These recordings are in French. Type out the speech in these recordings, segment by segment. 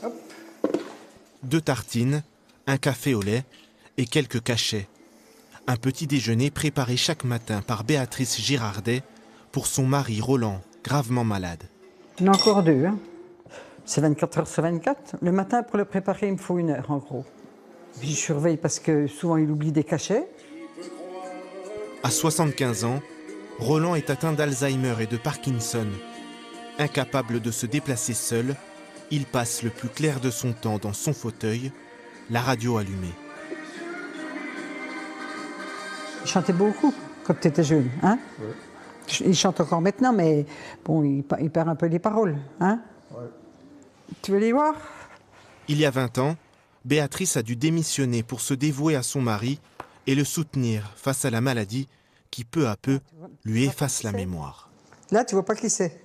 Hop. 2 tartines, un café au lait et quelques cachets. Un petit déjeuner préparé chaque matin par Béatrice Girardet pour son mari Roland, gravement malade. Il y en a encore 2. Hein. C'est 24 heures sur 24. Le matin, pour le préparer, il me faut 1 heure en gros. Puis je surveille parce que souvent il oublie des cachets. À 75 ans, Roland est atteint d'Alzheimer et de Parkinson. Incapable de se déplacer seul, il passe le plus clair de son temps dans son fauteuil, la radio allumée. Il chantait beaucoup quand tu étais jeune. Hein? Ouais. Il chante encore maintenant, mais bon, il perd un peu les paroles. Hein? Ouais. Tu veux les voir? Il y a 20 ans, Béatrice a dû démissionner pour se dévouer à son mari et le soutenir face à la maladie qui, peu à peu, lui efface la mémoire. Là, tu vois pas qui c'est.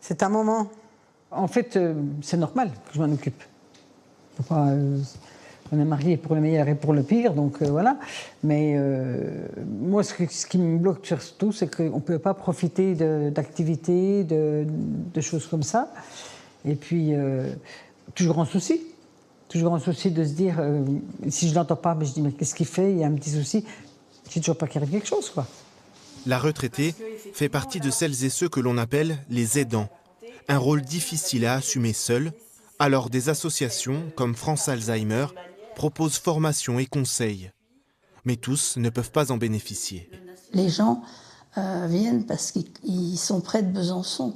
C'est un moment. En fait, c'est normal que je m'en occupe. Faut pas, on est mariés pour le meilleur et pour le pire, donc voilà. Mais moi, ce qui me bloque surtout, c'est qu'on ne peut pas profiter d'activités, de choses comme ça. Et puis, toujours en souci. Toujours en souci de se dire, si je ne l'entends pas, mais je dis, mais qu'est-ce qu'il fait? Il y a un petit souci. J'ai toujours pas qu'il arrive quelque chose, quoi. La retraitée fait partie de celles et ceux que l'on appelle les aidants. Un rôle difficile à assumer seul. Alors des associations comme France Alzheimer proposent formation et conseils. Mais tous ne peuvent pas en bénéficier. Les gens viennent parce qu'ils sont près de Besançon.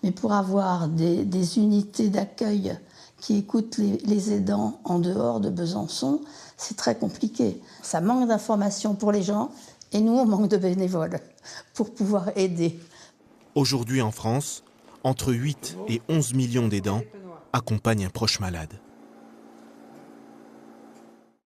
Mais pour avoir des unités d'accueil qui écoutent les aidants en dehors de Besançon, c'est très compliqué. Ça manque d'informations pour les gens et nous, on manque de bénévoles pour pouvoir aider. Aujourd'hui en France, entre 8 et 11 millions d'aidants accompagnent un proche malade.